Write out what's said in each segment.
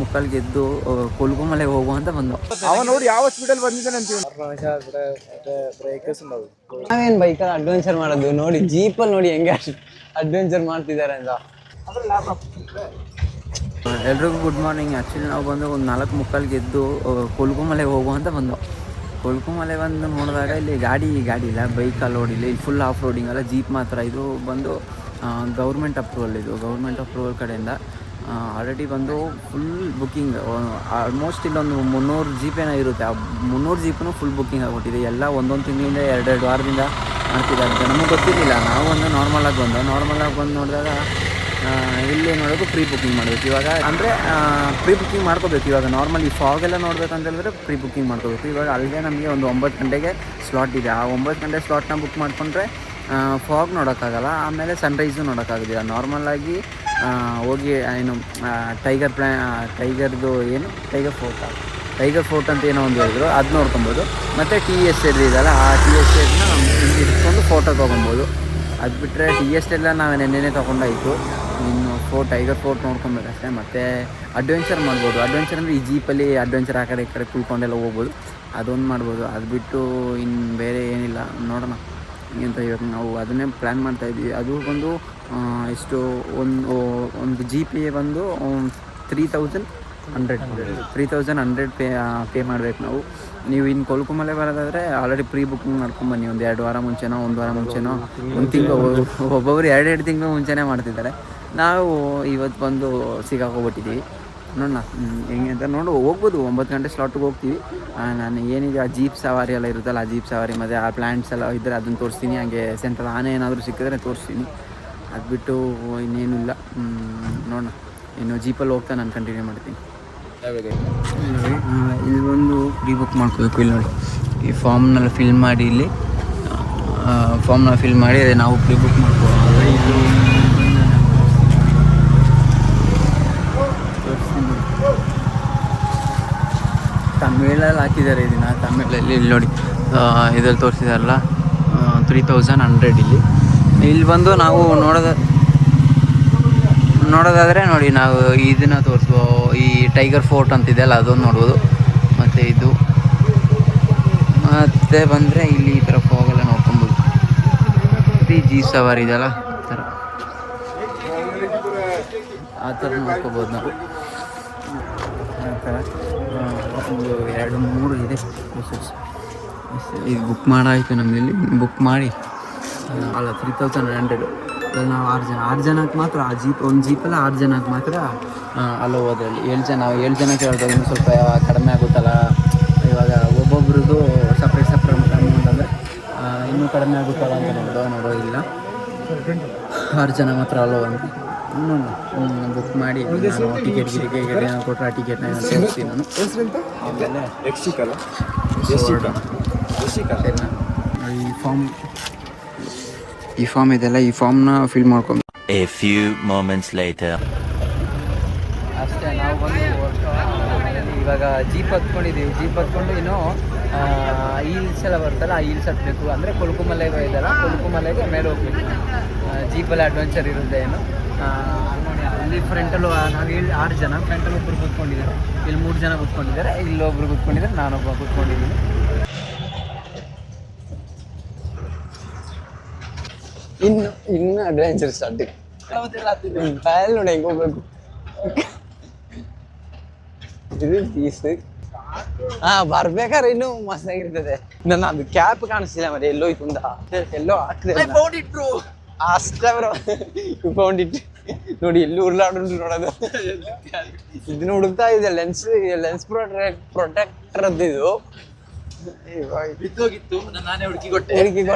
ಮುಕ್ಕಲ್ಗೆ ಎದ್ದು ಕೊಲ್ಗುಮಲೆಗೆ ಹೋಗುವ ಅಂತ ಬಂದು ಅವ ನೋಡಿ ಯಾವ ಸ್ಪೀಡಲ್ಲಿ ಬಂದಿದ್ದಾನೆ ಅಂತೀವಿ. ನಾವೇನ್ ಬೈಕಲ್ಲಿ ಅಡ್ವೆಂಚರ್ ಮಾಡೋದು ನೋಡಿ, ಜೀಪಲ್ಲಿ ನೋಡಿ ಹೆಂಗೆ ಅಡ್ವೆಂಚರ್ ಮಾಡ್ತಿದ್ದಾರೆ ಅಂತ. ಎಲ್ರಿಗೂ ಗುಡ್ ಮಾರ್ನಿಂಗ್. ಆ್ಯಕ್ಚುಲಿ ನಾವು ಬಂದು ಒಂದು 4 ಮುಕ್ಕಾಲ್ಗೆ ಎದ್ದು ಕೊಲ್ಗುಮಲೆಗೆ ಹೋಗುವ ಅಂತ ಬಂದು ಕೊಲ್ಗುಮಲೆ ಬಂದು ನೋಡಿದಾಗ ಇಲ್ಲಿ ಗಾಡಿ ಇಲ್ಲ, ಬೈಕಲ್ಲಿ ಓಡಿಲ್ಲ, ಇಲ್ಲಿ ಫುಲ್ ಆಫ್ ರೋಡಿಂಗ್ ಅಲ್ಲ, ಜೀಪ್ ಮಾತ್ರ. ಇದು ಬಂದು ಗೌರ್ಮೆಂಟ್ ಅಪ್ರೂವಲ್, ಇದು ಗೌರ್ಮೆಂಟ್ ಅಪ್ರೂವಲ್ ಕಡೆಯಿಂದ ಆಲ್ರೆಡಿ ಬಂದು ಫುಲ್ ಬುಕ್ಕಿಂಗ್. ಆಲ್ಮೋಸ್ಟ್ ಇಲ್ಲೊಂದು 300 ಜೀಪ್ ಏನೋ ಇರುತ್ತೆ. ಆ 300 ಜೀಪನ್ನು ಫುಲ್ ಬುಕ್ಕಿಂಗ್ ಆಗಿಬಿಟ್ಟಿದೆ. ಎಲ್ಲ ಒಂದೊಂದು ತಿಂಗಳಿಂದ 2 ವಾರದಿಂದ ಮಾಡ್ತಿದ್ದಾರೆ ಅಂತ ನಮಗೆ ಗೊತ್ತಿರಲಿಲ್ಲ. ನಾವು ಒಂದು ನಾರ್ಮಲಾಗಿ ಬಂದು ನೋಡಿದಾಗ ಇಲ್ಲಿ ನೋಡೋದು ಪ್ರೀ ಬುಕ್ಕಿಂಗ್ ಮಾಡಬೇಕು ಇವಾಗ. ಅಂದರೆ ಪ್ರೀ ಬುಕ್ಕಿಂಗ್ ಮಾಡ್ಕೋಬೇಕು ಇವಾಗ. ನಾರ್ಮಲ್ ಈ ಫಾಗ್ ಎಲ್ಲ ನೋಡ್ಬೇಕಂತ ಹೇಳಿದ್ರೆ ಪ್ರೀ ಬುಕ್ಕಿಂಗ್ ಮಾಡ್ಕೋಬೇಕು. ಇವಾಗ ಅಲ್ಲಿಗೆ ನಮಗೆ ಒಂದು 9 ಗಂಟೆಗೆ ಸ್ಲಾಟ್ ಇದೆ. ಆ 9 ಗಂಟೆ ಸ್ಲಾಟ್ನ ಬುಕ್ ಮಾಡಿಕೊಂಡ್ರೆ ಫಾಗ್ ನೋಡೋಕ್ಕಾಗಲ್ಲ, ಆಮೇಲೆ ಸನ್ರೈಸು ನೋಡೋಕ್ಕಾಗೋದಿಲ್ಲ. ನಾರ್ಮಲಾಗಿ ಹೋಗಿ ಏನು ಟೈಗರ್ದು ಏನು ಟೈಗರ್ ಫೋರ್ಟ್ ಅಂತ ಏನೋ ಒಂದು ಹೇಳಿದ್ರು, ಅದು ನೋಡ್ಕೊಬೋದು. ಮತ್ತು ಟಿ ಎಸ್ಟೇಟ್ ಇದೆಯಲ್ಲ, ಆ ಟಿ ಎಸ್ಟೇಟ್ನ ಇಟ್ಕೊಂಡು ಫೋಟೋ ತೊಗೊಬೋದು. ಅದು ಬಿಟ್ಟರೆ ಟಿ ಎಸ್ಟೇಟ್ ಎಲ್ಲ ನಾವು ನೆನ್ನೆ ತೊಗೊಂಡಾಯಿತು. ಇನ್ನು ಟೈಗರ್ ಫೋರ್ಟ್ ನೋಡ್ಕೊಬೇಕಷ್ಟೇ. ಮತ್ತು ಅಡ್ವೆಂಚರ್ ಮಾಡ್ಬೋದು. ಅಡ್ವೆಂಚರ್ ಅಂದರೆ ಈ ಜೀಪಲ್ಲಿ ಅಡ್ವೆಂಚರ್ ಆ ಕಡೆ ಈ ಕಡೆ ಕುಳ್ಕೊಂಡೆಲ್ಲ ಹೋಗ್ಬೋದು, ಅದೊಂದು ಮಾಡ್ಬೋದು. ಅದು ಬಿಟ್ಟು ಇನ್ನು ಬೇರೆ ಏನಿಲ್ಲ, ನೋಡೋಣ ಅಂತ ಇವಾಗ ನಾವು ಅದನ್ನೇ ಪ್ಲ್ಯಾನ್ ಮಾಡ್ತಾಯಿದ್ವಿ. ಅದು ಬಂದು ಎಷ್ಟು ಒಂದು ಜೀಪಿಗೆ ಬಂದು 3,100 ಪೇ ಮಾಡಬೇಕು ನಾವು. ನೀವು ಇನ್ನು ಕೊಲ್ಕುಮಲೆ ಬರೋದಾದರೆ ಆಲ್ರೆಡಿ ಪ್ರೀ ಬುಕ್ಕಿಂಗ್ ಮಾಡ್ಕೊಂಬನ್ನಿ. ಒಂದು 2 ವಾರ ಮುಂಚೆನೋ 1 ವಾರ ಮುಂಚೆನೋ, ಒಂದು ತಿಂಗಳು, ಒಬ್ಬೊಬ್ಬರು 2 ತಿಂಗಳು ಮುಂಚೆನೇ ಮಾಡ್ತಿದ್ದಾರೆ. ನಾವು ಇವತ್ತು ಬಂದು ಸಿಗಾಕೋಗ್ಬಿಟ್ಟಿದ್ದೀವಿ. ನೋಡೋಣ ಹೆಂಗೆ ಅಂತ ಹೋಗ್ಬೋದು. 9 ಗಂಟೆ ಸ್ಲಾಟಿಗೆ ಹೋಗ್ತೀವಿ. ನಾನು ಏನಿದೆ ಆ ಜೀಪ್ ಸವಾರಿ ಎಲ್ಲ ಇರುತ್ತಲ್ಲ, ಆ ಜೀಪ್ ಸವಾರಿ ಮತ್ತು ಆ ಪ್ಲ್ಯಾಂಟ್ಸ್ ಎಲ್ಲ ಇದ್ದರೆ ಅದನ್ನು ತೋರಿಸ್ತೀನಿ. ಹಾಗೆ ಸೆಂಟ್ರಲ್ ಆನೆ ಏನಾದರೂ ಸಿಕ್ಕಿದ್ರೆ ತೋರಿಸ್ತೀನಿ. ಅದು ಬಿಟ್ಟು ಇನ್ನೇನು ಇಲ್ಲ. ನೋಡೋಣ, ಇನ್ನು ಜೀಪಲ್ಲಿ ಹೋಗ್ತಾ ನಾನು ಕಂಟಿನ್ಯೂ ಮಾಡ್ತೀನಿ. ಇಲ್ಲಿ ಬಂದು ಪ್ರೀ ಬುಕ್ ಮಾಡ್ಕೋಬೇಕು. ಇಲ್ಲಿ ನೋಡಿ, ಈ ಫಾರ್ಮ್ನೆಲ್ಲ ಫಿಲ್ ಮಾಡಿ, ಇಲ್ಲಿ ಫಾರ್ಮ್ನ ಫಿಲ್ ಮಾಡಿ ನಾವು ಪ್ರೀ ಬುಕ್ ಮಾಡ್ಕೋಬೋದು. ಇದು ತಮಿಳಲ್ಲಿ ಹಾಕಿದ್ದಾರೆ ಇದನ್ನು, ತಮಿಳಲ್ಲಿ. ಇಲ್ಲಿ ನೋಡಿ ಇದರಲ್ಲಿ ತೋರಿಸಿದಾರಲ್ಲ 3,100. ಇಲ್ಲಿ ಬಂದು ನಾವು ನೋಡೋದಾದರೆ ನೋಡಿ, ನಾವು ಇದನ್ನು ತೋರಿಸುವ ಈ ಟೈಗರ್ ಫೋರ್ಟ್ ಅಂತಿದೆಯಲ್ಲ, ಅದೊಂದು ನೋಡ್ಬೋದು. ಮತ್ತು ಇದು ಮತ್ತೆ ಬಂದರೆ ಇಲ್ಲಿ ಈ ಥರ ಫಾಗೆಲ್ಲ ನೋಡ್ಕೊಬೋದು. ಈ ಜೀಪ್ ಸವಾರಿ ಇದೆಯಲ್ಲ, ಆ ಥರ ನೋಡ್ಕೋಬೋದು ನಾವು. ಆ ಥರ ಒಂದು 2-3 ಇದೆ ಇದು ಬುಕ್ ಮಾಡಾಯಿತು ನಮ್ಮಲ್ಲಿ. ಬುಕ್ ಮಾಡಿ ಅಲ್ಲ 3,100. ನಾವು 6 ಜನಕ್ಕೆ ಮಾತ್ರ ಆ ಜೀಪ್, ಒಂದು ಜೀಪಲ್ಲ 6 ಜನಕ್ಕೆ ಮಾತ್ರ ಅಲ್ಲೋ ಹೋದ್ರಲ್ಲಿ. 7 ಜನಕ್ಕೆ ಹೇಳ್ದಾಗ ಇನ್ನೂ ಸ್ವಲ್ಪ ಕಡಿಮೆ ಆಗುತ್ತಲ್ಲ. ಇವಾಗ ಒಬ್ಬೊಬ್ರದ್ದು ಸಪ್ರೇಟ್ ಅಮೌಂಟ್ ಅಂದರೆ ಇನ್ನೂ ಕಡಿಮೆ ಆಗುತ್ತಲ್ಲ ಅಂತ ನೋಡೋದಿಲ್ಲ. 6 ಜನ ಮಾತ್ರ ಅಲ್ಲೋ ಅಂತ ಬುಕ್ ಮಾಡಿ ಟಿಕೆಟ್ ಕೊಟ್ಟರೆ ಆ ಟಿಕೆಟ್ನ ತೋರಿಸ್ತೀನಿ ನಾನು. ಆಮೇಲೆ ಈ ಫಾರ್ಮ್ ಇದೆಲ್ಲ, ಈ ಫಾರ್ಮ್ನ ಫಿಲ್ ಮಾಡ್ಕೊಂಡು ಅಷ್ಟೇ. ನಾವು ಬಂದು ಇವಾಗ ಜೀಪ್ ಹತ್ಕೊಂಡಿದ್ದೀವಿ. ಜೀಪ್ ಹತ್ಕೊಂಡು ಇನ್ನೂ ಹೀಲ್ಸ್ ಎಲ್ಲ ಬರ್ತಲ್ಲ, ಆ ಹೀಲ್ಸ್ ಹತ್ತಬೇಕು. ಅಂದರೆ ಕೊಲ್ಕುಮಲೆ ಇದೆಲ್ಲ, ಕೊಲ್ಕುಮಲೆಗೆ ಮೇಲೆ ಹೋಗ್ಬೇಕು. ಜೀಪಲ್ಲಿ ಅಡ್ವೆಂಚರ್ ಇರುತ್ತೆ ಏನು. ನೋಡಿ ಅಲ್ಲಿ ಫ್ರಂಟಲ್ಲೂ ನಾವು 6 ಜನ, ಫ್ರಂಟಲ್ಲಿ ಒಬ್ಬರು ಕೂತ್ಕೊಂಡಿದ್ದಾರೆ, ಇಲ್ಲಿ 3 ಜನ ಕೂತ್ಕೊಂಡಿದ್ದಾರೆ, ಇಲ್ಲೊಬ್ರು ಕೂತ್ಕೊಂಡಿದ್ದಾರೆ, ನಾನೊಬ್ಬ ಕೂತ್ಕೊಂಡಿದ್ದೀನಿ. ಇನ್ನು ಅಡ್ವೆಂಚರ್ ಸ್ಟಾರ್ಟಿಂಗ್ ನೋಡಿ ಹೆಂಗೆ ಹೋಗ್ಬೇಕು. ಬರ್ಬೇಕಾದ್ರೆ ಇನ್ನೂ ಮಸ್ತ್ ಆಗಿರ್ತದೆ. ನನ್ನ ಅದು ಕ್ಯಾಪ್ ಕಾಣಿಸ್ತಿಲ್ಲ, ಮತ್ತೆ ಎಲ್ಲೋಯ್ತು ಅಂತ. ಎಲ್ಲೋ ಹಾಕಿದೆ ಅಷ್ಟೇ ಬರೋ ಫೌಂಡ್ ನೋಡಿ, ಎಲ್ಲಿ ಉರ್ಲಾಡು ನೋಡೋದು. ಇದನ್ನ ಹುಡುಕ್ತಾ ಇದೆ. ಲೆನ್ಸ್ ಪ್ರೊಟೆಕ್ಟರ್ ಅಂತ ಇದು ಬಿದ್ದೋಗಿತ್ತು, ನಾನೇ ಹುಡುಕಿ ಕೊಟ್ಟೆ.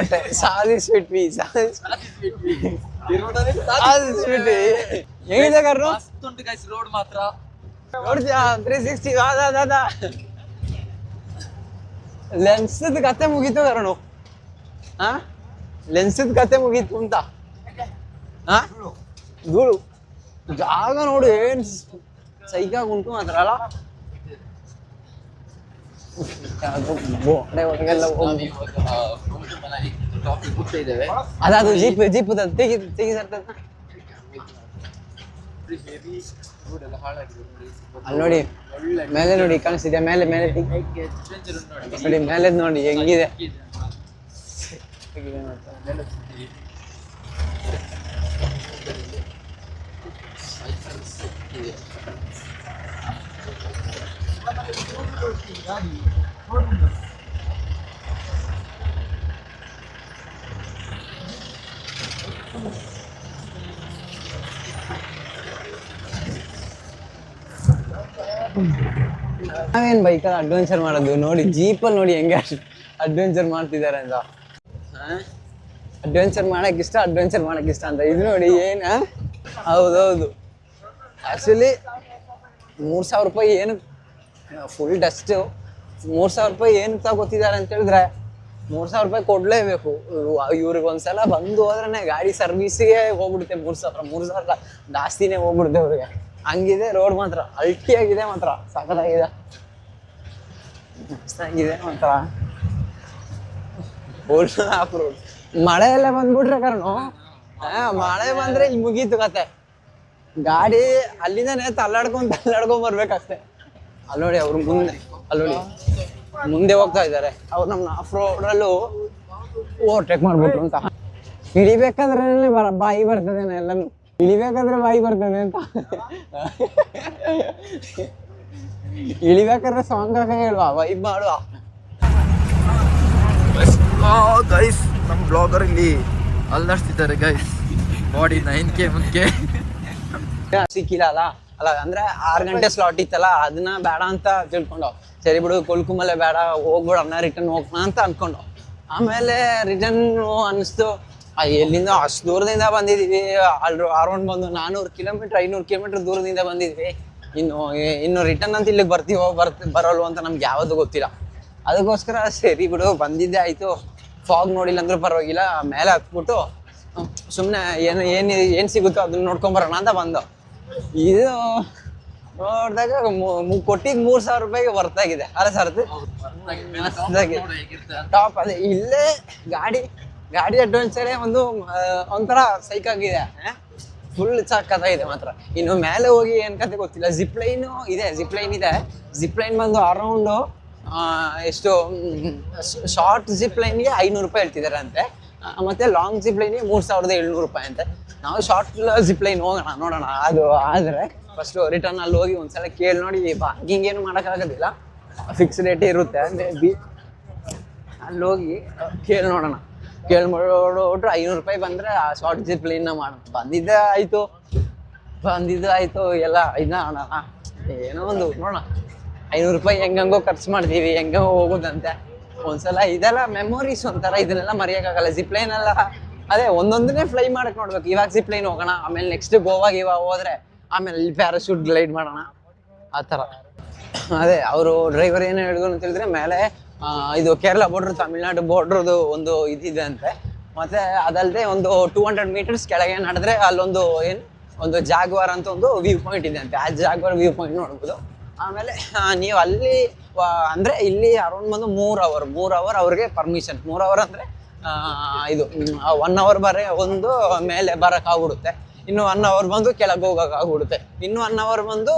ಸಾಧಿಸ್ಬಿಟ್ವಿ. ಹೇಗಿದೆ ಕಾರು? ರೋಡ್ ಮಾತ್ರ ನೋಡ್ತೀಯಾ 360. ಲೆನ್ಸ್ದ ಕತೆ ಮುಗೀತು ಕರಣು. ಲೆನ್ಸ್ದ ಕತೆ ಮುಗೀತು ಅಂತ. ಧೂಳು ಜಾಗ ನೋಡು ಏನ್ ಸೈಕಾಗಿ ಉಂಟು ಮಾತ್ರ ಅಲ್ಲ. ಅದು ಜೀಪ್ ತೆಗಿ ಸರ್. ಅಲ್ಲಿ ನೋಡಿ ಮೇಲೆ ನೋಡಿ ಕಾಣಿಸ್ತಿದೆ ಮೇಲೆ ಮೇಲೆ ನೋಡಿ ಮೇಲೆ ನೋಡಿ ಹೆಂಗಿದೆ ನಾವೇನ್ ಬೈಕಲ್ಲಿ ಅಡ್ವೆಂಚರ್ ಮಾಡೋದು ನೋಡಿ ಜೀಪಲ್ಲಿ ನೋಡಿ ಹೆಂಗೆ ಅಡ್ವೆಂಚರ್ ಮಾಡ್ತಿದ್ದಾರೆ ಅಂತ ಅಡ್ವೆಂಚರ್ ಮಾಡಕ್ ಇಷ್ಟ ಅಂತ ಇದು ನೋಡಿ ಏನ ಹೌದೌದು ಆಕ್ಚುಲಿ 3,000 ರೂಪಾಯಿ ಏನು ಫುಲ್ ಡಸ್ಟು 3,000 ರೂಪಾಯಿ ಏನು ತಗೋತಿದ್ದಾರೆ ಅಂತ ಹೇಳಿದ್ರೆ 3,000 ರೂಪಾಯಿ ಕೊಡ್ಲೇಬೇಕು ಇವ್ರಿಗೆ ಒಂದ್ಸಲ ಬಂದು ಹೋದ್ರೆ ಗಾಡಿ ಸರ್ವಿಸಿಗೆ ಹೋಗ್ಬಿಡುತ್ತೆ 3,000 ಜಾಸ್ತಿನೇ ಹೋಗ್ಬಿಡುತ್ತೆ ಅವ್ರಿಗೆ ಹಂಗಿದೆ ರೋಡ್ ಮಾತ್ರ ಅಲ್ಟಿಯಾಗಿದೆ ಮಾತ್ರ ಸಖತ್ತಾಗಿದೆ ಮಾತ್ರ ಆಫ್ ರೋಡ್ ಮಳೆ ಎಲ್ಲ ಬಂದ್ಬಿಟ್ರೆ ಕಾರಣ ಮಳೆ ಬಂದ್ರೆ ಇಲ್ಲಿ ಮುಗೀತು ಕತೆ ಗಾಡಿ ಅಲ್ಲಿಂದನೇ ತಳ್ಳಾಡ್ಕೊಂಡ್ ಬರ್ಬೇಕಷ್ಟೆ ಅಲ್ಲಿ ನೋಡಿ ಅವ್ರು ಮುಂದೆ ಹೋಗ್ತಾ ಇದ್ದಾರೆ ಅವ್ರು ನಮ್ಮ ಆಫ್ ರೋಡಲ್ಲೂ ಓವರ್ಟೇಕ್ ಮಾಡ್ಬಿಟ್ರು ಅಂತ ಹಿಡಿಬೇಕಾದ್ರೆ ಬಾಯಿ ಬರ್ತದೆ ಎಲ್ಲಾನು ಇಳಿಬೇಕಾದ್ರೆ ಬಾಯಿ ಬರ್ತದೆ ಅಂತ ಇಳಿಬೇಕಾದ್ರೆ ಸಾಂಗ್ ಆಗ ಹೇಳುವ ವೈಬ್ ಮಾಡುವ ಗೈಸ್ ನಮ್ಮ ಬ್ಲಾಗರ್ ಇಲ್ಲಿ ಅಲ್ಲಾಡ್ತಿದ್ದಾರೆ ಗೈಸ್ ಬಾಡಿ 9K ಮುಂದೆ ಸಿಕ್ಕಿಲ್ಲ ಅಲ್ಲ ಅಂದ್ರೆ 6 ಗಂಟೆ ಸ್ಲಾಟ್ ಇತ್ತಲ್ಲ ಅದನ್ನ ಬೇಡ ಅಂತ ತಿಳ್ಕೊಂಡು ಸರಿ ಬಿಡು ಕೊಲ್ಕುಮಲೆ ಬೇಡ ಹೋಗ್ಬಿಡೋಣ ರಿಟರ್ನ್ ಹೋಗೋಣ ಅಂತ ಅನ್ಕೊಂಡು ಆಮೇಲೆ ರಿಟರ್ನ್ ಅನ್ನಿಸ್ತು ಎಲ್ಲಿಂದ ಅಷ್ಟು ದೂರದಿಂದ ಬಂದಿದ್ದೀವಿ ಅರೌಂಡ್ ಬಂದು 400 ಕಿಲೋಮೀಟರ್ 500 ಕಿಲೋಮೀಟರ್ ದೂರದಿಂದ ಬಂದಿದ್ವಿ ಇನ್ನು ರಿಟರ್ನ್ ಅಂತ ಇಲ್ಲಿಗೆ ಬರೋಲ್ವ ಅಂತ ನಮ್ಗೆ ಯಾವುದು ಗೊತ್ತಿಲ್ಲ ಅದಕ್ಕೋಸ್ಕರ ಸರಿ ಬಿಡು ಬಂದಿದ್ದೆ ಆಯಿತು ಫಾಗ್ ನೋಡಿಲ್ಲ ಅಂದ್ರೂ ಪರವಾಗಿಲ್ಲ ಮೇಲೆ ಹತ್ಬಿಟ್ಟು ಸುಮ್ಮನೆ ಏನು ಸಿಗುತ್ತೋ ಅದನ್ನ ನೋಡ್ಕೊಂಬರೋಣ ಅಂತ ಬಂದು ಇದು ನೋಡಿದಾಗ ಕೊಟ್ಟಿದ್ದು 3,000 ರೂಪಾಯಿಗೆ ವರ್ತಾಗಿದೆ ಅಲ್ಲ ಸರ್ ಟಾಪ್ ಅದೇ ಇಲ್ಲೇ ಗಾಡಿ ಅಡ್ವೆಂಚರೇ ಒಂಥರ ಸೈಕ್ ಆಗಿದೆ ಫುಲ್ ಸಕ್ಕತ್ತಾಗಿದೆ ಮಾತ್ರ ಇನ್ನು ಮೇಲೆ ಹೋಗಿ ಏನು ಕತೆ ಗೊತ್ತಿಲ್ಲ ಜಿಪ್ ಲೈನ್ ಇದೆ ಜಿಪ್ ಲೈನ್ ಬಂದು ಅರೌಂಡು ಎಷ್ಟು ಶಾರ್ಟ್ ಜಿಪ್ ಲೈನ್ಗೆ 500 ರೂಪಾಯಿ ಹೇಳ್ತಿದ್ದಾರೆ ಅಂತೆ ಮತ್ತೆ ಲಾಂಗ್ ಜಿಪ್ ಲೈನ್ಗೆ 3,700 ರೂಪಾಯಿ ಅಂತೆ ನಾವು ಶಾರ್ಟ್ ಜಿಪ್ ಲೈನ್ ಹೋಗೋಣ ನೋಡೋಣ ಅದು ಆದರೆ ಫಸ್ಟು ರಿಟರ್ನ್ ಅಲ್ಲಿ ಹೋಗಿ ಒಂದ್ಸಲ ಕೇಳಿ ನೋಡಿ ಪಾರ್ಕಿಂಗ್ ಏನು ಮಾಡೋಕ್ಕಾಗೋದಿಲ್ಲ ಫಿಕ್ಸ್ ರೇಟ್ ಇರುತ್ತೆ ಮೇ ಬಿ ಅಲ್ಲಿ ಹೋಗಿ ಕೇಳಿ ನೋಡೋಣ ಕೇಳ್ಬಿಟ್ರೆ 500 ರೂಪಾಯಿ ಬಂದರೆ ಆ ಶಾರ್ಟ್ ಜಿಪ್ ಲೈನ್ನ ಮಾಡೋಣ ಬಂದಿದ್ದೇ ಆಯಿತು ಎಲ್ಲ ಇದನ್ನ ಮಾಡೋಣ ಏನೋ ಒಂದು ನೋಡೋಣ 500 ರೂಪಾಯಿ ಹೆಂಗಂಗೋ ಖರ್ಚು ಮಾಡ್ತೀವಿ ಹೆಂಗೋ ಹೋಗೋದಂತೆ ಒಂದ್ಸಲ ಇದೆಲ್ಲ ಮೆಮೊರೀಸ್ ಒಂಥರ ಇದನ್ನೆಲ್ಲ ಮರೆಯೋಕ್ಕಾಗಲ್ಲ ಜಿಪ್ ಲೈನ್ ಎಲ್ಲ ಅದೇ ಒಂದೊಂದನ್ನೇ ಫ್ಲೈ ಮಾಡಕ್ಕೆ ನೋಡ್ಬೇಕು ಇವಾಗ ಜಿಪ್ ಲೈನ್ ಹೋಗೋಣ ಆಮೇಲೆ ನೆಕ್ಸ್ಟ್ ಗೋವಾಗೆ ಹೋದ್ರೆ ಆಮೇಲೆ ಇಲ್ಲಿ ಪ್ಯಾರಾಶೂಟ್ ಗ್ಲೈಡ್ ಮಾಡೋಣ ಆ ಥರ ಅದೇ ಅವರು ಡ್ರೈವರ್ ಏನು ಹೇಳಿದ್ರು ಅಂತ ಹೇಳಿದ್ರೆ ಮೇಲೆ ಇದು ಕೇರಳ ಬಾರ್ಡ್ರ್ ತಮಿಳ್ನಾಡು ಬಾರ್ಡ್ರದು ಒಂದು ಇದಿದೆ ಅಂತೆ ಮತ್ತೆ ಅದಲ್ಲದೆ ಒಂದು 200 ಮೀಟರ್ಸ್ ಕೆಳಗೆ ನಡೆದ್ರೆ ಅಲ್ಲೊಂದು ಒಂದು ಜಾಗ್ವಾರ್ ಅಂತ ಒಂದು ವ್ಯೂ ಪಾಯಿಂಟ್ ಇದೆ ಅಂತೆ ಆ ಜಾಗ್ವಾರ್ ವ್ಯೂ ಪಾಯಿಂಟ್ ನೋಡ್ಬೋದು ಆಮೇಲೆ ನೀವು ಅಲ್ಲಿ ಅಂದರೆ ಇಲ್ಲಿ ಅರೌಂಡ್ ಬಂದು 3 ಅವರ್ ಅವ್ರಿಗೆ ಪರ್ಮಿಷನ್ 3 ಅವರ್ ಅಂದರೆ ಇದು 1 ಅವರ್ ಒಂದು ಮೇಲೆ ಬರೋಕ್ಕಾಗ್ಬಿಡುತ್ತೆ ಇನ್ನು 1 ಅವರ್ ಬಂದು ಕೆಳಗೆ ಹೋಗೋಕ್ಕಾಗ್ಬಿಡುತ್ತೆ ಇನ್ನು 1 ಅವರ್ ಬಂದು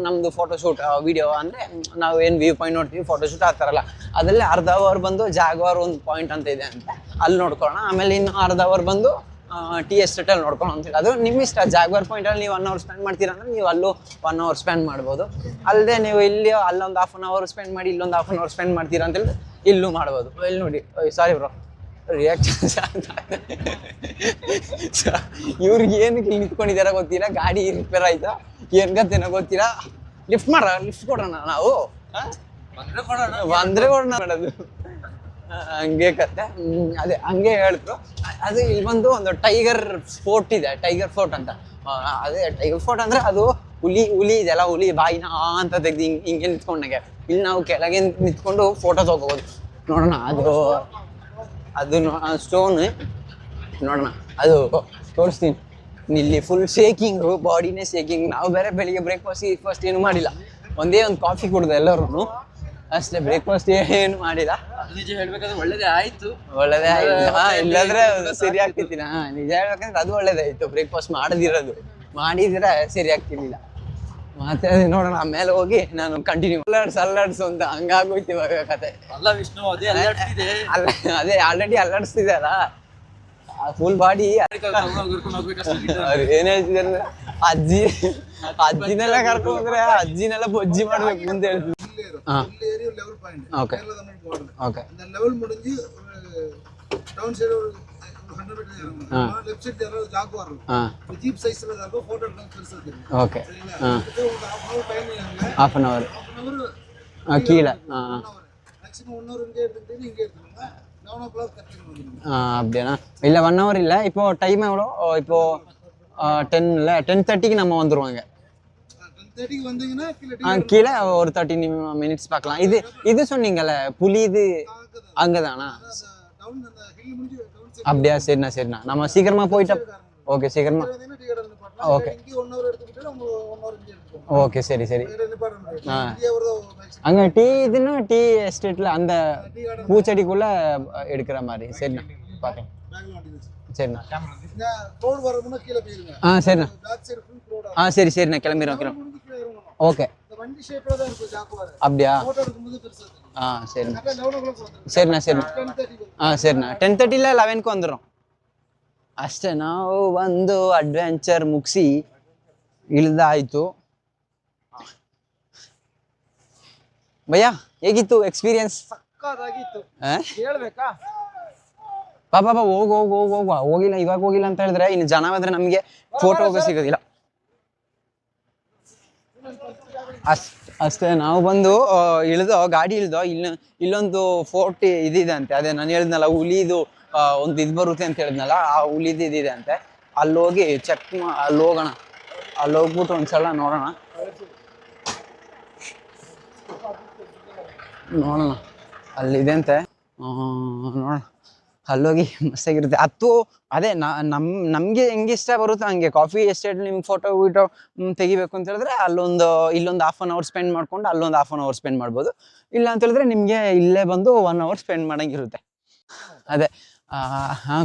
ನಮ್ಮದು ಫೋಟೋಶೂಟ್ ವಿಡಿಯೋ ಅಂದರೆ ನಾವು ಏನು ವ್ಯೂ ಪಾಯಿಂಟ್ ನೋಡ್ತೀವಿ ಫೋಟೋಶೂಟ್ ಆ ಥರ ಅಲ್ಲ ಅದರಲ್ಲಿ ಅರ್ಧ ಅವರ್ ಬಂದು ಜಾಗ್ವಾರ್ ಒಂದು ಪಾಯಿಂಟ್ ಅಂತ ಇದೆ ಅಂತ ಅಲ್ಲಿ ನೋಡ್ಕೊಳ್ಳೋಣ ಆಮೇಲೆ ಇನ್ನು ಅರ್ಧ ಅವರ್ ಬಂದು ಟಿ ಎಸ್ಟೇಟಲ್ಲಿ ನೋಡ್ಕೊಂಡು ಅಂತೇಳಿ ಅದು ನಿಮ್ಮ ಇಷ್ಟ ಜಾಗ್ವಾರ್ ಪಾಯಿಂಟಲ್ಲಿ ನೀವು 1 ಅವರ್ ಸ್ಪೆಂಡ್ ಮಾಡ್ತೀರಾ ಅಂದರೆ ನೀವು ಅಲ್ಲೂ 1 ಅವರ್ ಸ್ಪೆಂಡ್ ಮಾಡ್ಬೋದು ಅಲ್ಲದೆ ನೀವು ಇಲ್ಲಿ ಅಲ್ಲೊಂದು ½ ಅವರ್ ಸ್ಪೆಂಡ್ ಮಾಡಿ ಇಲ್ಲೊಂದು ½ ಅವರ್ ಸ್ಪೆಂಡ್ ಮಾಡ್ತೀರಾ ಅಂತೇಳಿ ಇಲ್ಲೂ ಮಾಡ್ಬೋದು ಇಲ್ಲಿ ನೋಡಿ ಸಾರಿ ಬ್ರೋ ರಿಯಾಕ್ಷನ್ ಇವ್ರಿಗೆ ಏನಕ್ಕೆ ನಿಂತ್ಕೊಂಡಿದಾರ ಗೊತ್ತಿಲ್ಲ ಗಾಡಿ ರಿಪೇರ್ ಆಯ್ತಾ ಏನ್ ಗತ್ತೇನೋ ಗೊತ್ತಿಲ್ಲ ಲಿಫ್ಟ್ ಕೊಡೋಣ ನಾವು ಬಂದ್ರೆ ಕೊಡೋಣ ಮಾಡೋದು ಹಂಗೆ ಕತೆ ಅದೇ ಹಂಗೆ ಹೇಳಿದ್ರು ಅದು ಇಲ್ಲಿ ಬಂದು ಒಂದು ಟೈಗರ್ ಫೋರ್ಟ್ ಇದೆ ಟೈಗರ್ ಫೋರ್ಟ್ ಅಂತ ಅದೇ ಟೈಗರ್ ಫೋರ್ಟ್ ಅಂದ್ರೆ ಅದು ಹುಲಿ ಇದೆಲ್ಲ ಹುಲಿ ಬಾಯಿನ ಅಂತ ತೆಗ್ದು ಹಿಂಗೆ ನಿಂತ್ಕೊಂಡಾಗೆ ಇಲ್ಲಿ ನಾವು ಕೆಳಗೆ ನಿಂತ್ಕೊಂಡು ಫೋಟೋ ತಗೋಬೋದು ನೋಡೋಣ ಅದು ಸ್ಟೋನ್ ನೋಡೋಣ ಅದು ತೋರಿಸ್ತೀನಿ ಇಲ್ಲಿ ಫುಲ್ ಶೇಕಿಂಗು ಬಾಡಿನೇ ಶೇಕಿಂಗ್ ನಾವು ಬೇರೆ ಬೆಳಿಗ್ಗೆ ಬ್ರೇಕ್ಫಾಸ್ಟ್ ಏನು ಮಾಡಿಲ್ಲ ಒಂದೇ ಒಂದು ಕಾಫಿ ಕುಡ್ದೆ ಎಲ್ಲರೂ ಅಷ್ಟೇ ಬ್ರೇಕ್ಫಾಸ್ಟ್ ಏನು ಮಾಡಿಲ್ಲ ನಿಜ ಹೇಳ್ಬೇಕಾದ್ರೆ ಒಳ್ಳೇದೇ ಆಯ್ತು ಇಲ್ಲಾಂದ್ರೆ ಸರಿ ಆಗ್ತಿತ್ತಿಲ್ಲ ನಿಜ ಹೇಳ್ಬೇಕಂದ್ರೆ ಅದು ಒಳ್ಳೇದಾಯ್ತು ಬ್ರೇಕ್ಫಾಸ್ಟ್ ಮಾಡಿದಿರೋದು ಮಾಡಿದ್ರೆ ಸರಿ ಆಗ್ತಿರ್ಲಿಲ್ಲ ಮತ್ತೆ ಅದೇ ನೋಡೋಣ ಆಮೇಲೆ ಹೋಗಿ ನಾನು ಕಂಟಿನ್ಯೂ ಅಲ್ಲಾಡ್ಸು ಅಂತ ಹಂಗಾಗೋಯ್ತು ಇವಾಗ ಕತೆ. ಅಲ್ಲ ವಿಷ್ಣು ಅದೇ ಅಲ್ಲಾಡ್ತಿದೆ. ಅಲ್ಲ ಅದೇ ಆಲ್ರೆಡಿ ಅಲ್ಲಾಡಿಸ್ತಿದೆ ಅಲ್ಲ ಫುಲ್ ಬಾಡಿ. ಅವ್ರು ಏನ್ ಹೇಳ್ತಿದಾರೆ ಅಂದ್ರೆ ಅಜ್ಜಿನೆಲ್ಲ ಕರ್ಕೊಂಡು ಹೋದ್ರೆ ಅಜ್ಜಿನೆಲ್ಲ ಬೊಜ್ಜಿ ಮಾಡ್ಬೇಕು ಅಂತ ಹೇಳ್ತಿದ್ರು. ஓகே ஓகே அந்த லெவல் முடிஞ்சு டவுன் சைடு ஒரு 100 மீட்டர் இறங்கணும். லெஃப்ட் சைடு யாராவது ஜாகுவார் இருக்கும். ஜீப் சைஸ்ல இருக்கும். போட்டோ எடுக்க பெருசா தெரியும். ஓகே இது ஒரு half hour டைம் ஆகுங்க. half an hour கீழ மேக்ஸिमम 1 hour இங்கே எடுத்துட்டு இங்கே எடுத்துங்க. 9 o'clock கரெக்ட்டா வந்துருங்க. அப்படினா இல்ல 1 hour இல்ல. இப்போ டைம் எவ்வளோ? இப்போ 10 இல்ல 10:30க்கு நம்ம வந்துருவாங்க. 10:30க்கு வந்தீங்கன்னா கீழே ஒரு 30 மினிட்ஸ் பார்க்கலாம். இது சொன்னீங்கல்ல புலி, இது அங்கதானா? அப்படியா? சரிண்ணா நம்ம சீக்கிரமா போயிட்டோம். ஓகே சீக்கிரமா. ஓகே ஓகே சரி அங்க டீ இதுன்னா டீ எஸ்டேட்ல அந்த பூச்செடிக்குள்ள எடுக்கிற மாதிரி. சரிண்ணா பார்க்கலாம். சரிண்ணா சரிண்ணா சரிண்ணா கிளம்பிடுறோம். ஓகே அப்படியா? சரிண்ணா சரிண்ணா 10:30 11க்கு வந்துடும் ಅಷ್ಟೇ. ನಾವು ಒಂದು ಅಡ್ವೆಂಚರ್ ಮುಗಿಸಿ ಇಳಿದಾಯ್ತು. ಭಯ್ಯ ಹೇಗಿತ್ತು ಎಕ್ಸ್ಪೀರಿಯನ್ಸ್? ಹೇಳ್ಬೇಕಾ? ಪಾಪ ಹೋಗಿಲ್ಲ ಇವಾಗ ಹೋಗಿಲ್ಲ ಅಂತ ಹೇಳಿದ್ರೆ ಇನ್ನು ಜನ ಹೋದ್ರೆ ನಮಗೆ ಫೋಟೋ ಹೋಗೋ ಸಿಗೋದಿಲ್ಲ. ಅಷ್ಟೇ ನಾವು ಬಂದು ಗಾಡಿ ಇಳ್ದೋ ಇಲ್ಲೊಂದು ಫೋರ್ಟ್ ಇದಿದೆ ಅಂತೆ. ಅದೇ ನಾನು ಹೇಳಿದ್ನಲ್ಲ ಹುಲಿದು ಒಂದು ಇದು ಬರುತ್ತೆ ಅಂತ ಹೇಳಿದ್ನಲ್ಲ, ಆ ಹುಲಿದು ಇದಿದೆ ಅಂತೆ. ಅಲ್ಲಿ ಹೋಗಿ ಅಲ್ಲಿ ಹೋಗೋಣ. ಅಲ್ಲಿ ಹೋಗ್ಬಿಟ್ಟು ಒಂದ್ಸಲ ನೋಡೋಣ ಅಲ್ಲಿದೆ ಅಂತೆ. ನೋಡೋಣ ಅಲ್ಲೋಗಿ ಮಸ್ತಾಗಿರುತ್ತೆ. ಅದೇ ನಮಗೆ ಹೆಂಗೆ ಇಷ್ಟ ಬರುತ್ತೋ ಹಂಗೆ ಕಾಫಿ ಎಸ್ಟೇಟ್ ನಿಮ್ಗೆ ಫೋಟೋ ತೆಗಿಬೇಕು ಅಂತ ಹೇಳಿದ್ರೆ ಇಲ್ಲೊಂದು half an hour ಸ್ಪೆಂಡ್ ಮಾಡ್ಕೊಂಡು ಅಲ್ಲೊಂದು half an hour ಸ್ಪೆಂಡ್ ಮಾಡ್ಬೋದು. ಇಲ್ಲ ಅಂತ ಹೇಳಿದ್ರೆ ನಿಮಗೆ ಇಲ್ಲೇ ಬಂದು 1 hour ಸ್ಪೆಂಡ್ ಮಾಡಂಗಿರುತ್ತೆ. ಅದೇ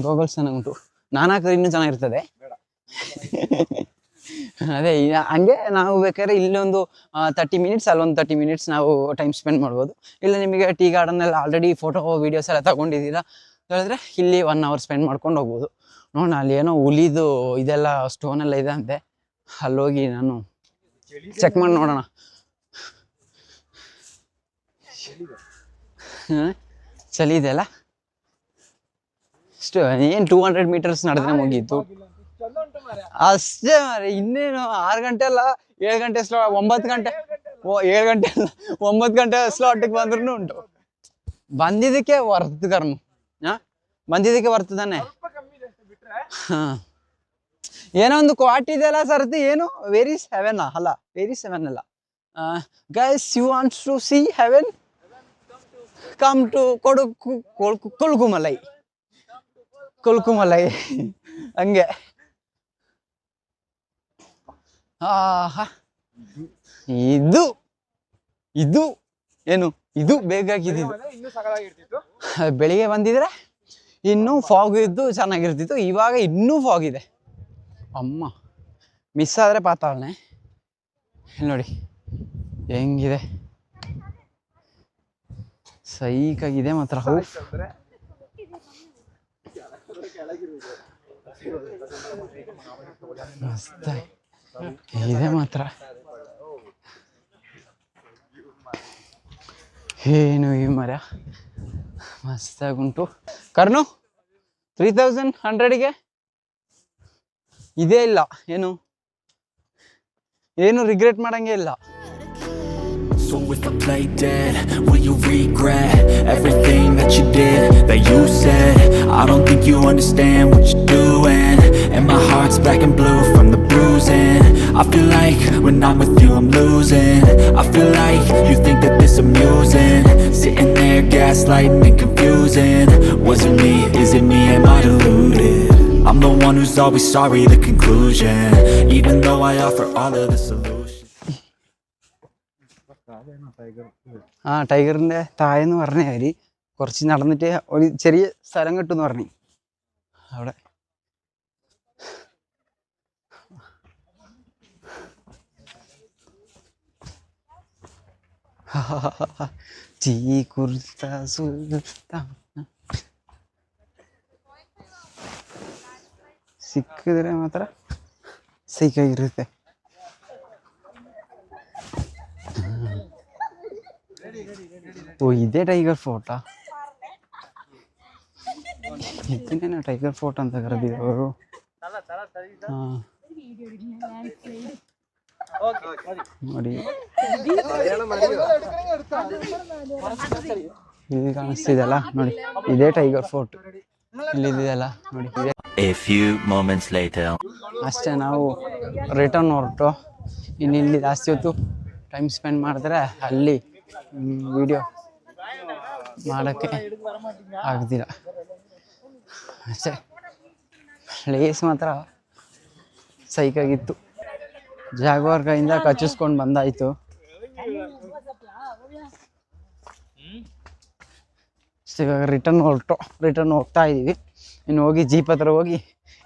ಗೋಗಲ್ಸ್ ಚೆನ್ನಾಗುಂಟು. ನಾನು ಹಾಕಿದ್ರೆ ಇನ್ನೂ ಚೆನ್ನಾಗಿರ್ತದೆ. ಅದೇ ಹಂಗೆ ನಾವು ಬೇಕಾದ್ರೆ ಇಲ್ಲೊಂದು 30 ಮಿನಿಟ್ಸ್ ಅಲ್ಲೊಂದು 30 ಮಿನಿಟ್ಸ್ ನಾವು ಟೈಮ್ ಸ್ಪೆಂಡ್ ಮಾಡ್ಬೋದು. ಇಲ್ಲ ನಿಮಗೆ ಟೀ ಗಾರ್ಡನ್ ಎಲ್ಲ ಆಲ್ರೆಡಿ ಫೋಟೋ ವೀಡಿಯೋಸ್ ಎಲ್ಲ ತಗೊಂಡಿದ್ದೀರಾ ಹೇಳಿದ್ರೆ ಇಲ್ಲಿ 1 hour ಸ್ಪೆಂಡ್ ಮಾಡ್ಕೊಂಡು ಹೋಗ್ಬೋದು. ನೋಡೋಣ ಅಲ್ಲಿ ಏನೋ ಹುಲಿದು ಇದೆಲ್ಲ ಸ್ಟೋನ್ ಎಲ್ಲ ಇದೆ ಅಂತೆ. ಅಲ್ಲೋಗಿ ನಾನು ಚೆಕ್ ಮಾಡಿ ನೋಡೋಣ. ಚಳಿ ಇದೆ ಅಲ್ಲ? ಏನು 200 ಮೀಟರ್ಸ್ ನಡೆದ್ರೆ ಮುಗೀತು ಅಷ್ಟೇ ಮಾರೆ. ಇನ್ನೇನು 6 ಗಂಟೆ ಅಲ್ಲ 7 ಗಂಟೆ 9 ಗಂಟೆ 7 ಗಂಟೆ ಅಲ್ಲ 9 ಗಂಟೆ ಸ್ಲಾಟಿಗೆ ಬಂದ್ರೂ ಉಂಟು. ಬಂದಿದ್ದಕ್ಕೆ ವರ್ತ್ ಕರ್ಮ. ಬಂದಿದ್ದಕ್ಕೆ ವರ್ತ್ ತಾನೆ. ಏನೋ ಒಂದು ಕ್ವಾಟ್ ಇದೆಯಲ್ಲ ಸರ್ತಿ. ಏನು ವೆರಿ 7 ಅಲ್ಲ, ವೆರಿ 7 ಅಲ್ಲ. Guys you wants to see heaven, come to Kolukkumalai ಹಂಗೆ. ಇದು ಏನು ಇದು ಬೇಕಾಗಿದ್ದು. ಬೆಳಿಗ್ಗೆ ಬಂದಿದ್ರೆ ಇನ್ನೂ ಫಾಗ್ ಇದ್ದು ಚೆನ್ನಾಗಿರ್ತಿತ್ತು. ಇವಾಗ ಇನ್ನೂ ಫಾಗ್ ಇದೆ. ಅಮ್ಮ ಮಿಸ್ ಆದರೆ ಪಾತಾಳನೆ. ನೋಡಿ ಹೆಂಗಿದೆ, ಸೈಕಾಗಿದೆ ಮಾತ್ರ. ಮಸ್ತ ಇದೆ ಮಾತ್ರ. ಏನು ಈ ಮರ ಮಸ್ತಾಗುಂಟು. ಕರ್ನು 3100ಗೆ ಇದೇ ಇಲ್ಲ. ಏನು ರಿಗ್ರೆಟ್ ಮಾಡಂಗೆ ಇಲ್ಲ. So if I play dead, will you regret everything that you did, that you said? I don't think you understand what you're doing, and my heart's black and blue from the bruising. I feel like when I'm with you I'm losing. I feel like you think that this amusing, sitting there gaslighting and confusing. Was it me? Is it me? Am I deluded? I'm the one who's always sorry, the conclusion, even though I offer all of the solutions. ടൈഗറിൻ്റെ താഴെന്ന് പറഞ്ഞ കാര്യം കുറച്ച് നടന്നിട്ട് ഒരു ചെറിയ സ്ഥലം കിട്ടുമെന്ന് പറഞ്ഞു. അവിടെ ಜೀ ಕುರ್ತಾ ಸುಲ್ತಾನ ಸಿಕ್ಕಿದ್ರೆ ಮಾತ್ರ ಸೈಕಾಗಿರುತ್ತೆ. ಓ ಇದೇ ಟೈಗರ್ ಫೋರ್ಟಾ? ಇದನ್ನೇನ ಟೈಗರ್ ಫೋರ್ಟ್ ಅಂತ ಕರೆದಿರೋರು? ಹಾಂ ನೋಡಿ ಇಲ್ಲಿ ಕಾಣಿಸ್ತಿದೆಯಲ್ಲ ನೋಡಿ, ಇದೇ ಟೈಗರ್ ಫೋರ್ಟ್ ಇಲ್ಲಿದೆಯಲ್ಲ ನೋಡಿ ಇದೆ. A few moments later. ಅಷ್ಟೇ, ನಾವು ರಿಟರ್ನ್ ಹೊರಟು ಇನ್ನು ಇಲ್ಲಿ ಜಾಸ್ತಿ ಹೊತ್ತು ಟೈಮ್ ಸ್ಪೆಂಡ್ ಮಾಡಿದ್ರೆ ಅಲ್ಲಿ ವಿಡಿಯೋ ಮಾಡೋಕ್ಕೆ ಆಗ್ತಿಲ್ಲ ಅಷ್ಟೇ. ಪ್ಲೇಸ್ ಮಾತ್ರ ಸೈಕಾಗಿತ್ತು. ಜಾಗ್ವಾರ್ ಕೈಯಿಂದ ಕಚ್ಚಿಸ್ಕೊಂಡು ಬಂದಾಯಿತು. ಇವಾಗ ರಿಟರ್ನ್ ಹೋಗ್ತಾ ಇದ್ದೀವಿ. ಇನ್ನು ಹೋಗಿ ಜೀಪ್ ಹತ್ರ ಹೋಗಿ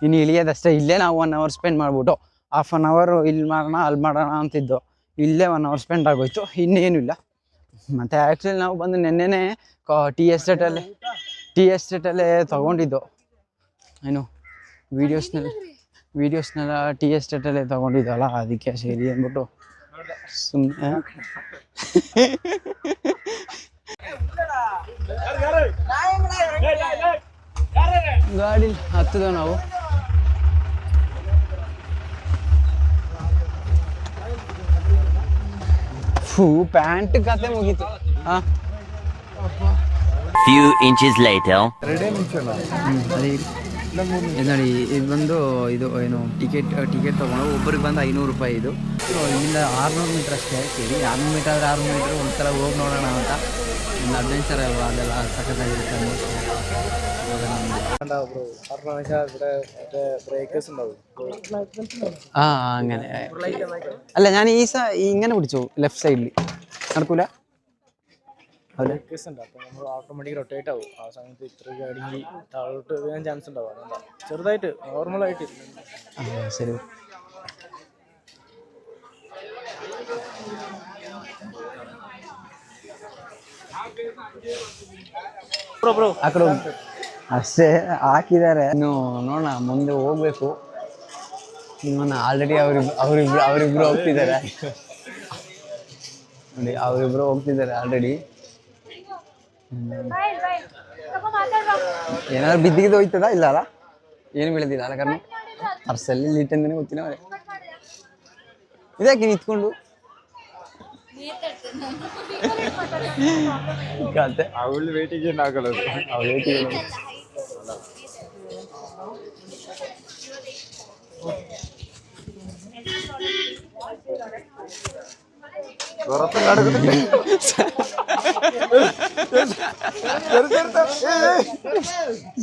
ಇನ್ನು ಇಳಿಯೋದಷ್ಟೇ. ಇಲ್ಲೇ ನಾವು 1 hour ಸ್ಪೆಂಡ್ ಮಾಡಿಬಿಟ್ಟು ½ an hour ಇಲ್ಲಿ ಮಾಡೋಣ ಅಲ್ಲಿ ಮಾಡೋಣ ಅಂತಿದ್ದು, ಇಲ್ಲೇ 1 hour ಸ್ಪೆಂಡ್ ಆಗೋಯ್ತು. ಇನ್ನೇನು ಇಲ್ಲ. ಮತ್ತು ಆ್ಯಕ್ಚುಲಿ ನಾವು ಬಂದು ನೆನ್ನೆನೇ ಟೀ ಎಸ್ಟೇಟಲ್ಲೇ ತೊಗೊಂಡಿದ್ದು. ಏನು ವೀಡಿಯೋಸ್ನೆಲ್ಲ ಟೀ ಎಸ್ಟೇಟಲ್ಲೇ ತೊಗೊಂಡಿದ್ದಲ್ಲ, ಅದಕ್ಕೆ ಸರಿ ಅಂದ್ಬಿಟ್ಟು ಸುಮ್ಮನೆ ಗಾಡಿ ಹತ್ತಿದೋ ನಾವು. ಪ್ಯಾಂಟ್ ಕತೆ ಮುಗೀತು. ಹಾಂ Few inches later. ಅದೇ ನೋಡಿ, ಇದು ಬಂದು ಇದು ಏನು ಟಿಕೆಟ್ ತೊಗೊಂಡು ಒಬ್ಬರಿಗೆ ಬಂದು 500 ರೂಪಾಯಿ. ಇದು ಇಲ್ಲಿಂದ 600 ಮೀಟ್ರ್ ಅಷ್ಟೇ. ಸರಿ 600 ಮೀಟ್ರ್ ಆದರೆ 600 ಮೀಟ್ರ್ ಒಂದ್ಸಲ ಹೋಗಿ ನೋಡೋಣ ಅಂತ. ಒಂದು ಅಡ್ವೆಂಚರ್ ಅಲ್ವಾ, ಅದೆಲ್ಲ ಸಖತ್ತಾಗಿರುತ್ತೆ. ಹಾಂ അങ്ങനെ അല്ല, ഞാൻ ഇങ്ങനെ പിടിച്ചു ലെഫ്റ്റ് സൈഡിൽ നടക്കൂല. ഓട്ടോമാറ്റിക് റൊട്ടേറ്റ് ആവും. ആ സമയത്ത് ഇത്ര ഗാഡിക്ക് താഴോട്ട് വീഴാൻ ചാൻസ് ഉണ്ടാവും. അതെന്താ ചെറുതായിട്ട് നോർമലായിട്ട്. ശരി. ಆ ಕಡೆ ಅಷ್ಟೇ ಹಾಕಿದ್ದಾರೆ. ಇನ್ನು ನೋಡೋಣ, ಮುಂದೆ ಹೋಗ್ಬೇಕು. ಇನ್ನು ಆಲ್ರೆಡಿ ಅವರಿಬ್ರು ಹೋಗ್ತಿದ್ದಾರೆ ನೋಡಿ, ಅವರಿಬ್ರು ಹೋಗ್ತಿದ್ದಾರೆ ಆಲ್ರೆಡಿ. ಏನಾದ್ರು ಬಿದ್ದಿದ್ದು ಹೋಯ್ತದ? ಇಲ್ಲ ಅಲ್ಲ, ಏನು ಬೀಳದಿಲ್ಲ ಅಲ್ಲ, ಕಾರಣ ಪರ್ಸಲ್ಲಿ ಲಿಟ್ಟಂದೇ ಗೊತ್ತಿಲ್ಲ ಅವರೇ. ಇದಾಕಿ ನಿಂತ್ಕೊಂಡು ಅವಳು ವೇಟಿಗೆ ಏನಾಗಲ್ಲ.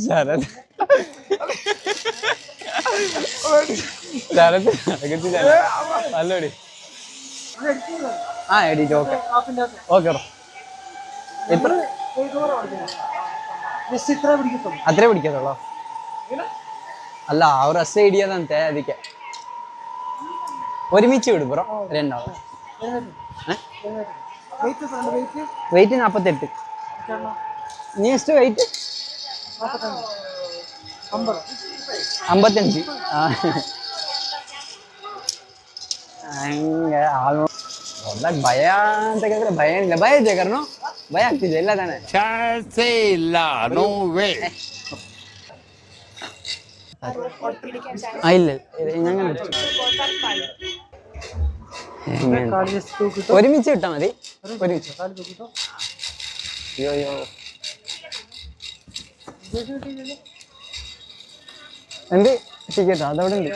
ശരത് നല്ലോടി. ആ എഡിറ്റ് ഓക്കെ ഓക്കെ. എത്ര അത്രേ പിടിക്കത്തുള്ളോ? അല്ല, ಅವ್ರ ಅಷ್ಟೇ ಹಿಡಿಯೋದಂತೆ, ಅದಕ್ಕೆ ഒരുമിച്ച് വിടും ബ്രോ. രണ്ടാളും വെയിറ്റ് 48. നീ ಎಷ್ಟು വെയിറ്റ്? 55. ಹಂಗೆ ಆಲ್ಮೋಸ್ಟ್ ಭಯ ಅಂತ ಕೇಳಿದ್ರೆ ಭಯ ಏನಿಲ್ಲ. ಭಯ ಇದೆ ಕರ್ನು, ಭಯ ಆಗ್ತಿದೆ ಎಲ್ಲ ತಾನೆ. ಚಾನ್ಸೇ ಇಲ್ಲ, ನೋ ವೇ. ഇല്ല ഒരുമിച്ച് കിട്ടാ മതി. ഒരുമിച്ച് അയ്യോ എന്ത് ടിക്കറ്റ് അതവിടെ ഉണ്ട്.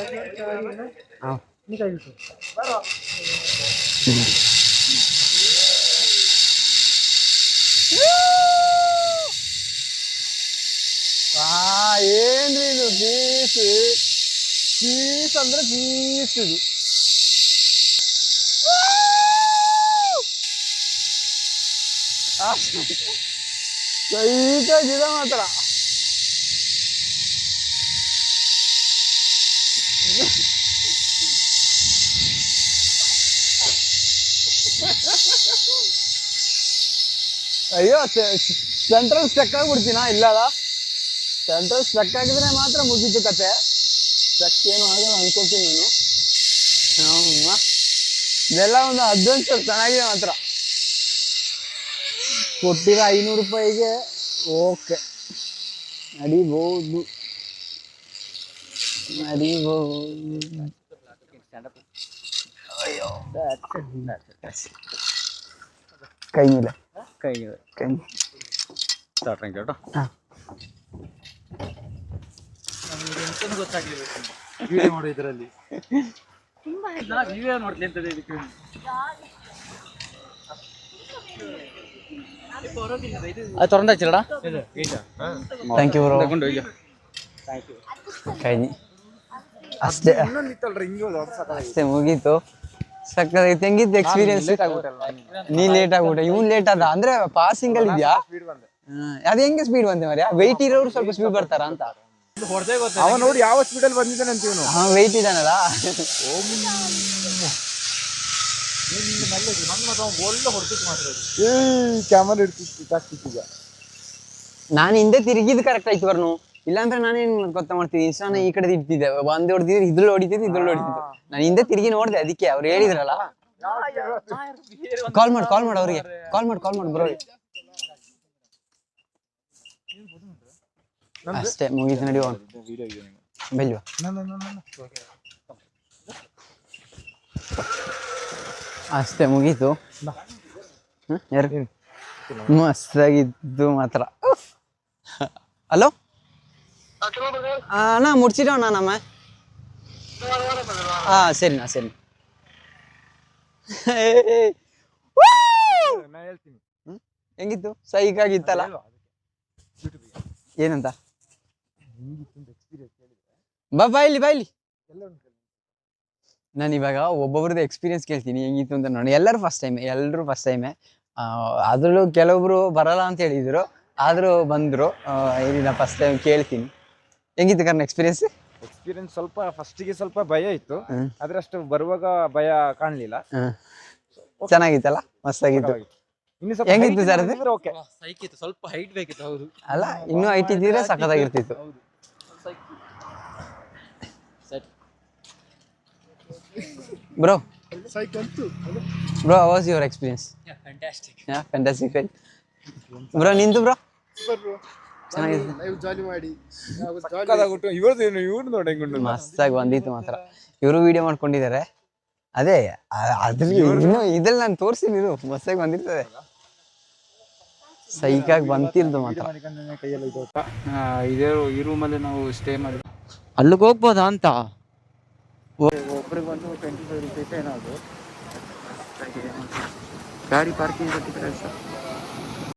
ആ ಏನ್ರಿ ಇದು ಪೀಸ್ ಅಂದ್ರೆ ಪೀಸ್ ಇದು. ಸೈಕಾಗಿದೆ ಮಾತ್ರ. ಅಯ್ಯೋ ಸೆಂಟ್ರಲ್ ಸ್ಟಕ್ ಆಗ್ಬಿಡ್ತೀನಾ ಇಲ್ಲಲ್ಲ ಸೆಂಟ್ರಲ್ ಸ್ಟಕ್ ಆಗಿದ್ರೆ ಮಾತ್ರ ಮುಗೀತು ಕತೆ ಸ್ಟಕ್ ಏನು ಆಗಲ್ಲ ಅನ್ಕೊಳ್ತೀನಿ ನಾನು ಇದೆಲ್ಲ ಒಂದು ಅಡ್ವೆಂಚರ್ ಚೆನ್ನಾಗಿದೆ ಮಾತ್ರ ಕೊಟ್ಟಿರೋ 500 ರೂಪಾಯಿಗೆ ಓಕೆ ನಡಿಬಹುದು ಕೈ ಮೇಲೆ ಕೈ ಗೊತ್ತಾಗ್ಲಿಲ್ಲ ವಿಡಿಯೋ ಮಾಡೋ ಇದರಲ್ಲಿ ವಿಡಿಯೋ ನೋಡ್ಲಿ ಅಂತದೆ ಇದಕ್ಕೆ ಅದು ತೊಗೊಂಡಾಯ್ತಿಲ್ಲಡ ಥ್ಯಾಂಕ್ ಯು ಬ್ರೋ ಕೈ ಅಷ್ಟೇ ಅಷ್ಟೇ ಮುಗೀತು ಸಕ್ಕತ್ತಾಗಿತ್ತು ಹೆಂಗಿತ್ತು ಎಕ್ಸ್ಪೀರಿಯನ್ಸ್ ನೀ ಲೇಟ್ ಆಗ್ಬಿಟ್ಟೆ ಇವ್ನು ಲೇಟ್ ಆದ ಅಂದ್ರೆ ಪಾಸಿಂಗ್ ಅಲ್ಲಿ ಇದೆಯಾ ಅದು ಹೆಂಗೆ ಸ್ಪೀಡ್ ಬಂದೆ ಮರ್ಯಾ ವೆಯ್ಟ್ ಇರೋರು ಸ್ವಲ್ಪ ಸ್ಪೀಡ್ ಬರ್ತಾರ ಅಂತ ಅವ ನೋಡಿ ಯಾವ ಸ್ಪೀಡಲ್ಲಿ ಬಂದಿದ್ದಾನೆ ಅಂತ ಇವನು ಹಾ ವೆಯ್ಟ್ ಇದಾನಲ್ಲ ಒಳ್ಳೆ ಹೊಡೆದಿತ್ತು ಮಾತ್ರ ಕ್ಯಾಮರಾ ಇಡ್ತಿತ್ತು ನಾನು ಹಿಂದೆ ತಿರುಗಿದ್ ಕರೆಕ್ಟ್ ಆಯ್ತು ಬರ್ನು ಇಲ್ಲಾಂದ್ರೆ ನಾನೇನ್ ಗೊತ್ತಾ ಮಾಡ್ತೀನಿ ಇನ್ಸ್ಟಾನ ಈ ಕಡೆ ಇಡ್ತಿದ್ದೆ ಒಂದ್ ಹೊಡೆದಿದ್ರೆ ಇದ್ರಲ್ಲಿ ಹೊಡಿತಿದ್ದು ನಾನು ಹಿಂದೆ ತಿರುಗಿ ನೋಡ್ದೆ ಅದಕ್ಕೆ ಅವ್ರು ಹೇಳಿದ್ರಲ್ಲ ಕಾಲ್ ಮಾಡಿ ಅವ್ರಿಗೆ ಕಾಲ್ ಮಾಡಿ ಬ್ರೋ ಅಷ್ಟೇ ಮುಗೀತು ನಡಿಯೋಣ ಬೆಲ್ವಾ ಅಷ್ಟೇ ಮುಗೀತು ಯಾರು ಮಸ್ತಾಗಿದ್ದು ಮಾತ್ರ ಹಲೋ ಅಣ್ಣ ಮುಡ್ಸಿಡೋಣ ನಮ್ಮ ಸರಿನಾ ಸರಿ ಹೆಂಗಿತ್ತು ಸೈಕ್ ಆಗಿತ್ತಲ್ಲ ಏನಂತ ಬಾ ಇಲ್ಲಿ ನಾನು ಇವಾಗ ಒಬ್ಬೊಬ್ರದ್ದು ಎಕ್ಸ್ಪೀರಿಯನ್ಸ್ ಕೇಳ್ತೀನಿ ಹೆಂಗಿತ್ತು ಅಂತ ನೋಡಿ ಎಲ್ಲರೂ ಫಸ್ಟ್ ಟೈಮೇ ಅದ್ರಲ್ಲೂ ಕೆಲವೊಬ್ರು ಬರಲ್ಲ ಅಂತ ಹೇಳಿದ್ರು ಆದ್ರೂ ಬಂದ್ರು ಇಲ್ಲ ಫಸ್ಟ್ ಟೈಮ್ ಕೇಳ್ತೀನಿ ಹೆಂಗಿತ್ತು ಕರ್ನ ಎಕ್ಸ್ಪೀರಿಯನ್ಸ್ ಸ್ವಲ್ಪ ಫಸ್ಟಿಗೆ ಸ್ವಲ್ಪ ಭಯ ಇತ್ತು ಆದ್ರೆ ಅಷ್ಟು ಬರುವಾಗ ಭಯ ಕಾಣ್ಲಿಲ್ಲ ಚೆನ್ನಾಗಿತ್ತಲ್ಲ ಮಸ್ತಾಗಿತ್ತು ಹೆಂಗಿತ್ತು ಸರ್ ಸ್ವಲ್ಪ ಹೈಟ್ ಬೇಕಿತ್ತು ಹೌದು ಅಲ್ಲ ಇನ್ನೂ ಹೈಟ್ ಇದ್ದಿದ್ರೆ ಸಖತ್ತಾಗಿರ್ತಿತ್ತು bro how was your experience? Fantastic right? Bro ನಿಂದು ಬ್ರೋ ಮಸ್ತಾಗಿ ಬಂದಿತ್ತು ಮಾತ್ರ ಇವರು ವಿಡಿಯೋ ಮಾಡ್ಕೊಂಡಿದ್ದಾರೆ ಅದೇ ಅದ್ರಲ್ಲಿ ಇನ್ನು ಇದ್ರಲ್ಲಿ ನಾನು ತೋರಿಸ್ತೀನಿ ಇದು ಮಸ್ತಾಗಿ ಬಂದಿರ್ತದೆ ಸೈಕಾಗಿ ಬಂತಿರ್ದು ಮಾತ್ರ ಇದೇ ಈ ರೂಮಲ್ಲಿ ನಾವು ಸ್ಟೇ ಮಾಡಿ ಅಲ್ಲಿಗೆ ಹೋಗ್ಬೋದಾ ಅಂತ ಒಬ್ರಿಗೆ ಒಂದು 25 ರೂಪೀಸ್ ಏನಾದ್ರು ಗಾಡಿ ಪಾರ್ಕಿಂಗ್ ಕೊಟ್ಟಿದ್ರೆ